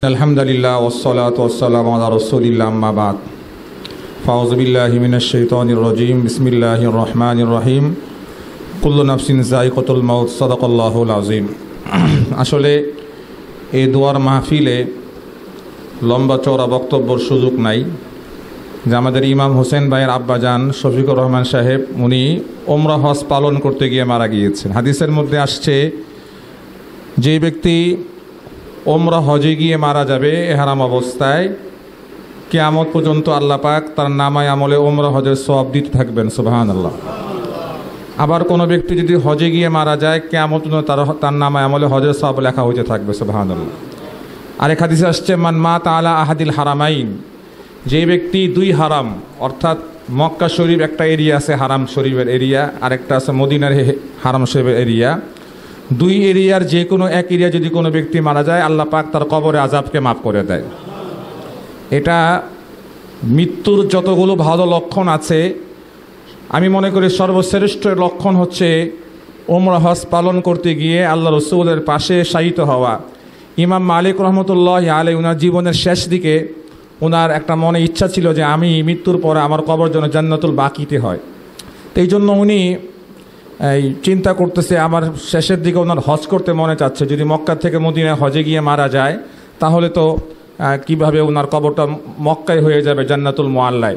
আলহামদুলিল্লাহ ওয়াসসালাতু ওয়াসসালামু আলা রাসূলিল্লাহ আম্মা বাদ ফাউযু বিল্লাহি মিনাশ শাইতানির রাজীম বিসমিল্লাহির রহমানির রহিম কুল্লু নাফসিন যায়িকাতুল মাউত সাদাকাল্লাহুল আযীম। আসলে এই দোয়ার মাহফিলে লম্বা চওড়া বক্তব্যের সুযোগ নাই। যে আমাদের ইমাম হোসেন ভাইয়ের আব্বাজান শফিকুর রহমান সাহেব উনি ওমরা হজ পালন করতে গিয়ে মারা গিয়েছেন। হাদিসের মধ্যে আসছে যে ব্যক্তি ওমরা হজে গিয়ে মারা যাবে এহরাম অবস্থায়, কিয়ামত পর্যন্ত আল্লাহ পাক তার নামায় আমলে ওমরা হজের সওয়াব দিতে থাকবেন। সুবহানাল্লাহ। আবার কোনো ব্যক্তি যদি হজে গিয়ে মারা যায় কিয়ামত পর্যন্ত তার নামায় আমলে হজের সওয়াব লেখা হইতে থাকবে। সুবহানাল্লাহ। আরেক হাদিসে আসছে মান মাতা আলা আহাদিল হারামাইন, যে ব্যক্তি দুই হারাম অর্থাৎ মক্কা শরীফ একটা এরিয়া আছে হারাম শরীফের এরিয়া, আরেকটা আছে মদিনার হারাম শরীফের এরিয়া, দুই এরিয়ার যে কোনো এক এরিয়া যদি কোনো ব্যক্তি মারা যায় আল্লাহ পাক তার কবরে আযাবকে মাফ করে দেয়। এটা মৃত্যুর যতগুলো ভালো লক্ষণ আছে আমি মনে করি সর্বশ্রেষ্ঠ লক্ষণ হচ্ছে ওমরা হজ পালন করতে গিয়ে আল্লাহ রসুলের পাশে শায়িত হওয়া। ইমাম মালিক রহমতুল্লাহ আলাইহি ওনার জীবনের শেষ দিকে ওনার একটা মনে ইচ্ছা ছিল যে আমি মৃত্যুর পরে আমার কবর যেন জান্নাতুল বাকিতে হয়। তো এই জন্য উনি এই চিন্তা করতেছে আমার শেষের দিকে ওনার হজ করতে মনে চাচ্ছে, যদি মক্কা থেকে মদিনায় হজে গিয়ে মারা যায় তাহলে তো কিভাবে ওনার কবরটা মক্কায় হয়ে যাবে জান্নাতুল মুআল্লায়।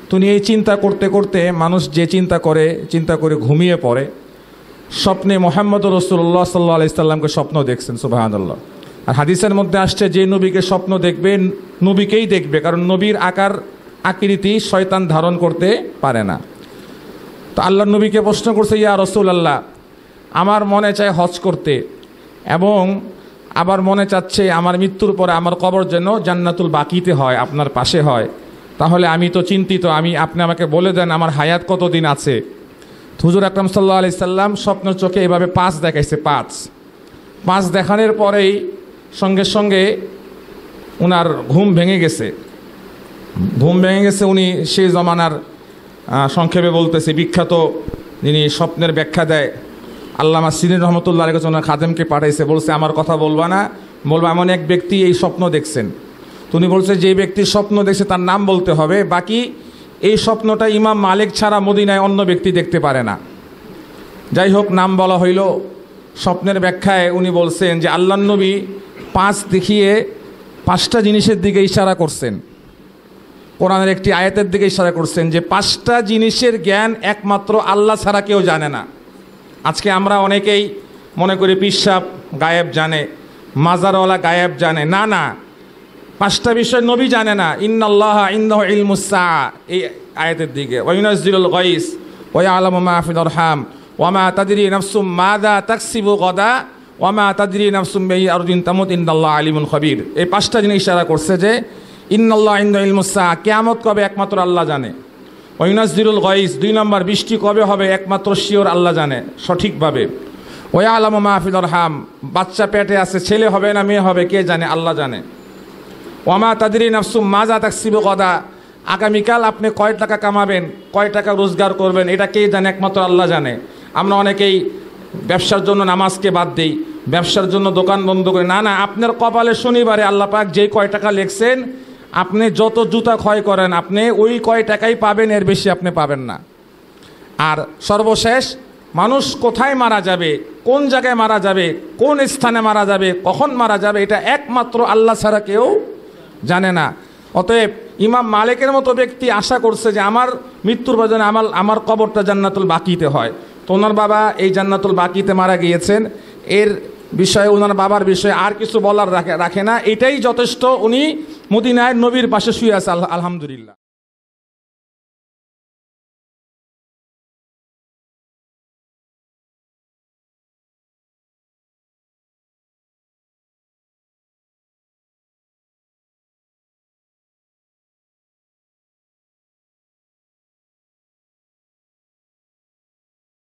তো উনি এই চিন্তা করতে করতে মানুষ যে চিন্তা করে ঘুমিয়ে পড়ে। স্বপ্নে মুহাম্মদ রাসূলুল্লাহ সাল্লাল্লাহু আলাইহি সাল্লামকে স্বপ্ন দেখছেন। সুবহানাল্লাহ। আর হাদিসের মধ্যে আসছে যে নবীকে স্বপ্ন দেখবে নবীকেই দেখবে, কারণ নবীর আকৃতি শয়তান ধারণ করতে পারে না। তো আল্লাহ নবীকে প্রশ্ন করছে, ইয়া রাসূলুল্লাহ, আমার মনে চায় হজ করতে এবং আবার মনে চাচ্ছে আমার মৃত্যুর পরে আমার কবর যেন জান্নাতুল বাকিতে হয়, আপনার পাশে হয়। তাহলে আমি তো চিন্তিত, আপনি আমাকে বলে দেন আমার হায়াত কতদিন আছে। হুজুর আকরাম সাল্লাল্লাহু আলাইহি সাল্লাম স্বপ্ন চোখে এভাবে 5 দেখাইছে। 5 দেখানোর পরেই সঙ্গে সঙ্গে ওনার ঘুম ভেঙে গেছে। উনি সেই জমানার সংক্ষেপে বলতেছে বিখ্যাত যিনি স্বপ্নের ব্যাখ্যা দেয় আল্লামা সিনি রহমতুল্লাহ আলাইহি ওনার খাদেমকে পাঠাইছে, বলছে আমার কথা বলবা না, বলবা এমন এক ব্যক্তি এই স্বপ্ন দেখছেন। তো উনি বলছে যে ব্যক্তির স্বপ্ন দেখছে তার নাম বলতে হবে, বাকি এই স্বপ্নটা ইমাম মালিক ছাড়া মদিনায় অন্য ব্যক্তি দেখতে পারে না। যাই হোক, নাম বলা হইল। স্বপ্নের ব্যাখ্যায় উনি বলছেন যে আল্লাহর নবী 5 দেখিয়ে 5টা জিনিসের দিকে ইশারা করছেন, কোরআনের একটি আয়াতের দিকে ইশারা করছেন যে 5টা জিনিসের জ্ঞান একমাত্র আল্লাহ ছাড়া কেউ জানে না। আজকে আমরা অনেকেই মনে করি পীর সাহেব গায়েব জানে, মাজারওয়ালা গায়েব জানে। না, 5টা বিষয় নবী জানে না। ইন্নাল্লাহা ইনদাহু ইলমুস সাআ, এই আয়াতের দিকে ওয়া ইউনাজ্জিলুল গায়স ওয়া ইয়ালামু মা ফিল আরহাম ওয়া মা তাদরি নাফসুম মাযা তাকসিবু গাদা ওয়া মা তাদরি নাফসুম বিআইয়ি আরদিন তামুত ইন্নাল্লাহা আলিমুন খাবীর। এই 5টা জিনিস ইশারা করছে যে ইন্নাল্লাহা ইনদাহু ইলমুস সাআ, কিয়ামত কবে একমাত্র আল্লাহ জানে। ওয়া ইউনাজ্জিলুল গায়স, 2 নম্বর বৃষ্টি কবে হবে একমাত্র শিওর আল্লাহ জানে সঠিকভাবে। ওয়া ইয়ালামু মা ফিল আরহাম, বাচ্চা পেটে আছে ছেলে হবে না মেয়ে হবে কে জানে, আল্লাহ জানে। ওয়া মা তাদরি নাফসুম মাযা তাকসিবু গাদা, আগামীকাল আপনি কয় টাকা কামাবেন, কয় টাকা রোজগার করবেন, এটা কে জানে, একমাত্র আল্লাহ জানে। আমরা অনেকেই ব্যবসার জন্য নামাজকে বাদ দিই, ব্যবসার জন্য দোকান বন্ধ করি। না, আপনার কপালে শনিবারে আল্লাহ পাক যেই কয় টাকা লিখছেন, আপনি যত জুতা ক্ষয় করেন আপনি ওই কয় টাকাই পাবেন, এর বেশি আপনি পাবেন না। আর সর্বশেষ, মানুষ কোথায় মারা যাবে, কোন জায়গায় মারা যাবে, কোন স্থানে মারা যাবে, কখন মারা যাবে, এটা একমাত্র আল্লাহ ছাড়া কেউ জানে না। অতএব ইমাম মালিকের মতো ব্যক্তি আশা করছে যে আমার মৃত্যুর পর যেন আমার কবরটা জান্নাতুল বাকিতে হয়। তো ওনার বাবা এই জান্নাতুল বাকিতে মারা গিয়েছেন। এর বিষয়ে ওনার বাবার বিষয়ে আর কিছু বলার রাখে না, এটাই যথেষ্ট। উনি মদিনায় নবীর পাশে শুয়ে আছে। আলহামদুলিল্লাহ।